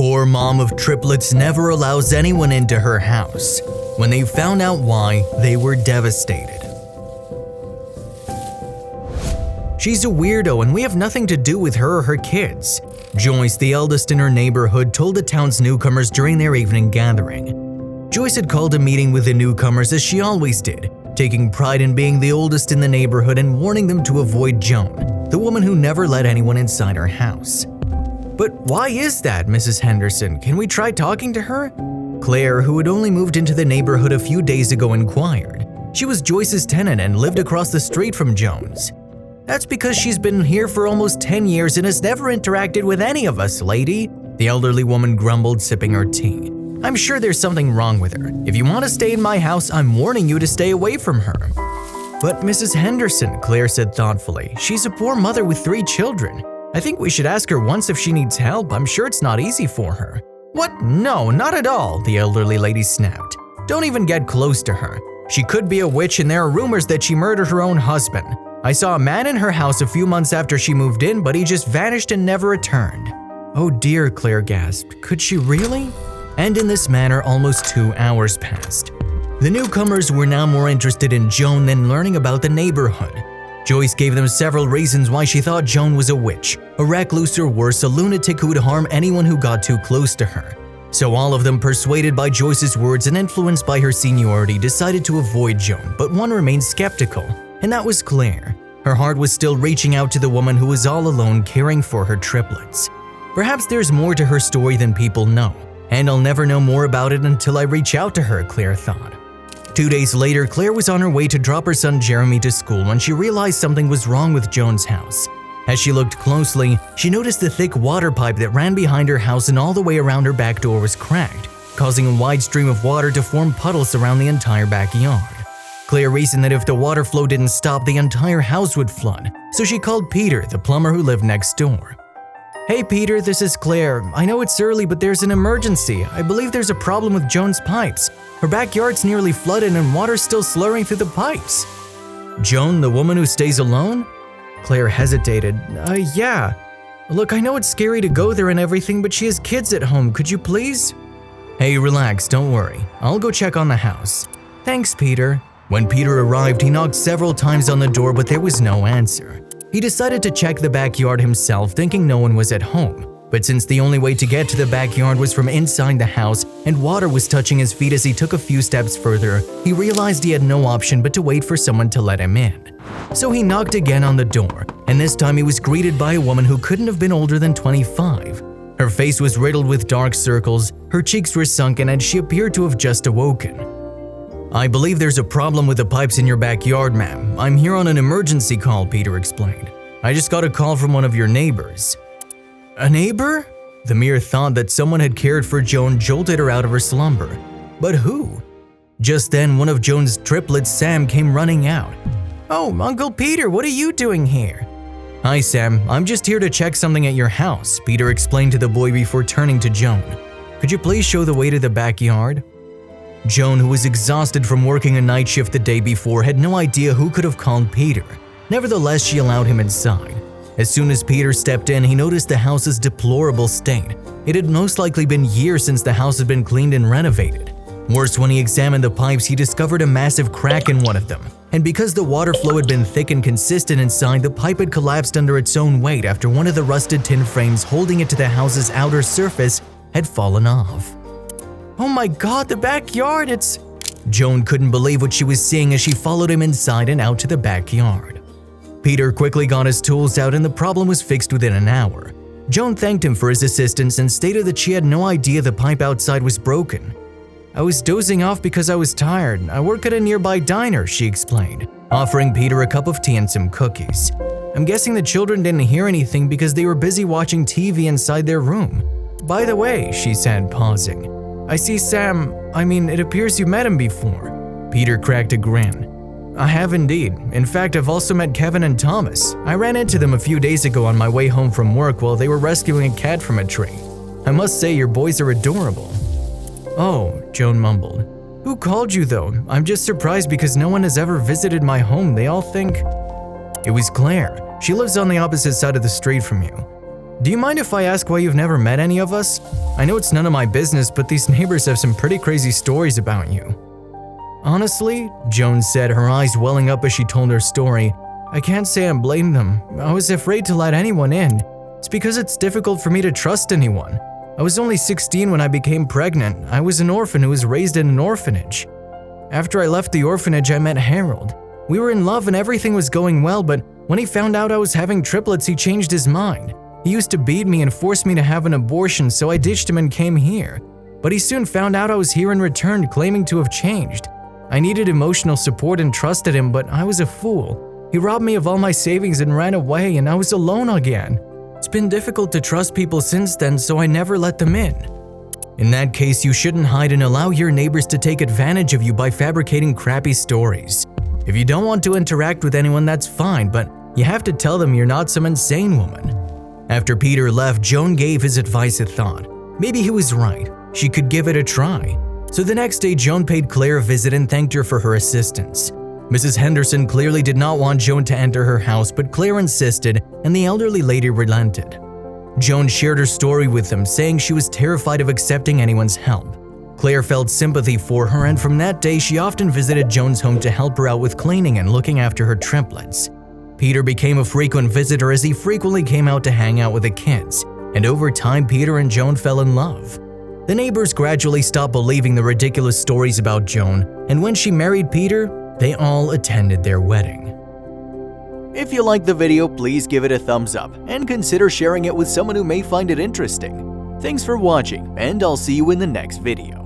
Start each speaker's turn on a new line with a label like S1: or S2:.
S1: poor mom of triplets never allows anyone into her house. When they found out why, they were devastated. She's a weirdo and we have nothing to do with her or her kids. Joyce, the eldest in her neighborhood, told the town's newcomers during their evening gathering. Joyce had called a meeting with the newcomers as she always did, taking pride in being the oldest in the neighborhood and warning them to avoid Joan, the woman who never let anyone inside her house. "But why is that, Mrs. Henderson? Can we try talking to her?" Claire, who had only moved into the neighborhood a few days ago, inquired. She was Joyce's tenant and lived across the street from Joan's. "That's because she's been here for almost 10 years and has never interacted with any of us, lady," the elderly woman grumbled, sipping her tea. "I'm sure there's something wrong with her. If you want to stay in my house, I'm warning you to stay away from her." "But Mrs. Henderson," Claire said thoughtfully, "she's a poor mother with 3 children. I think we should ask her once if she needs help. I'm sure it's not easy for her." "What? No, not at all," the elderly lady snapped. "Don't even get close to her. She could be a witch and there are rumors that she murdered her own husband. I saw a man in her house a few months after she moved in, but he just vanished and never returned." "Oh dear," Claire gasped. "Could she really?" And in this manner, almost 2 hours passed. The newcomers were now more interested in Joan than learning about the neighborhood. Joyce gave them several reasons why she thought Joan was a witch, a recluse or worse, a lunatic who would harm anyone who got too close to her. So all of them, persuaded by Joyce's words and influenced by her seniority, decided to avoid Joan, but one remained skeptical, and that was Claire. Her heart was still reaching out to the woman who was all alone caring for her triplets. Perhaps there's more to her story than people know, and I'll never know more about it until I reach out to her, Claire thought. 2 days later, Claire was on her way to drop her son Jeremy to school when she realized something was wrong with Joan's house. As she looked closely, she noticed the thick water pipe that ran behind her house and all the way around her back door was cracked, causing a wide stream of water to form puddles around the entire backyard. Claire reasoned that if the water flow didn't stop, the entire house would flood, so she called Peter, the plumber who lived next door. "Hey Peter, this is Claire. I know it's early, but there's an emergency. I believe there's a problem with Joan's pipes. Her backyard's nearly flooded and water's still slurring through the pipes." "Joan, the woman who stays alone?" Claire hesitated. Yeah. Look, I know it's scary to go there and everything, but she has kids at home. Could you please?" "Hey, relax, don't worry. I'll go check on the house." "Thanks, Peter." When Peter arrived, he knocked several times on the door, but there was no answer. He decided to check the backyard himself, thinking no one was at home. But since the only way to get to the backyard was from inside the house and water was touching his feet as he took a few steps further, he realized he had no option but to wait for someone to let him in. So he knocked again on the door, and this time he was greeted by a woman who couldn't have been older than 25. Her face was riddled with dark circles, her cheeks were sunken, and she appeared to have just awoken. "I believe there's a problem with the pipes in your backyard, ma'am. I'm here on an emergency call," Peter explained. "I just got a call from one of your neighbors." "A neighbor?" The mere thought that someone had cared for Joan jolted her out of her slumber. But who? Just then, one of Joan's triplets, Sam, came running out. "Oh, Uncle Peter, what are you doing here?" "Hi, Sam. I'm just here to check something at your house," Peter explained to the boy before turning to Joan. "Could you please show the way to the backyard?" Joan, who was exhausted from working a night shift the day before, had no idea who could have called Peter. Nevertheless, she allowed him inside. As soon as Peter stepped in, he noticed the house's deplorable state. It had most likely been years since the house had been cleaned and renovated. Worse, when he examined the pipes, he discovered a massive crack in one of them. And because the water flow had been thick and consistent inside, the pipe had collapsed under its own weight after one of the rusted tin frames holding it to the house's outer surface had fallen off. "Oh my God, the backyard, it's…" Joan couldn't believe what she was seeing as she followed him inside and out to the backyard. Peter quickly got his tools out and the problem was fixed within an hour. Joan thanked him for his assistance and stated that she had no idea the pipe outside was broken. "I was dozing off because I was tired. I work at a nearby diner," she explained, offering Peter a cup of tea and some cookies. "I'm guessing the children didn't hear anything because they were busy watching TV inside their room. By the way," she said, pausing, "I see Sam, it appears you met him before." Peter cracked a grin. "I have indeed. In fact, I've also met Kevin and Thomas. I ran into them a few days ago on my way home from work while they were rescuing a cat from a tree. I must say your boys are adorable." "Oh," Joan mumbled. "Who called you though? I'm just surprised because no one has ever visited my home. They all think…" "It was Claire. She lives on the opposite side of the street from you." "Do you mind if I ask why you've never met any of us? I know it's none of my business, but these neighbors have some pretty crazy stories about you." "Honestly," Joan said, her eyes welling up as she told her story, "I can't say I blame them. I was afraid to let anyone in. It's because it's difficult for me to trust anyone. I was only 16 when I became pregnant. I was an orphan who was raised in an orphanage. After I left the orphanage, I met Harold. We were in love and everything was going well, but when he found out I was having triplets, he changed his mind. He used to beat me and force me to have an abortion, so I ditched him and came here. But he soon found out I was here and returned, claiming to have changed. I needed emotional support and trusted him, but I was a fool. He robbed me of all my savings and ran away, and I was alone again. It's been difficult to trust people since then, so I never let them in." In that case, you shouldn't hide and allow your neighbors to take advantage of you by fabricating crappy stories. If you don't want to interact with anyone, that's fine, but you have to tell them you're not some insane woman. After Peter left, Joan gave his advice a thought. Maybe he was right. She could give it a try. So the next day, Joan paid Claire a visit and thanked her for her assistance. Mrs. Henderson clearly did not want Joan to enter her house, but Claire insisted, and the elderly lady relented. Joan shared her story with them, saying she was terrified of accepting anyone's help. Claire felt sympathy for her, and from that day, she often visited Joan's home to help her out with cleaning and looking after her triplets. Peter became a frequent visitor as he frequently came out to hang out with the kids, and over time, Peter and Joan fell in love. The neighbors gradually stopped believing the ridiculous stories about Joan, and when she married Peter, they all attended their wedding.
S2: If you liked the video, please give it a thumbs up and consider sharing it with someone who may find it interesting. Thanks for watching, and I'll see you in the next video.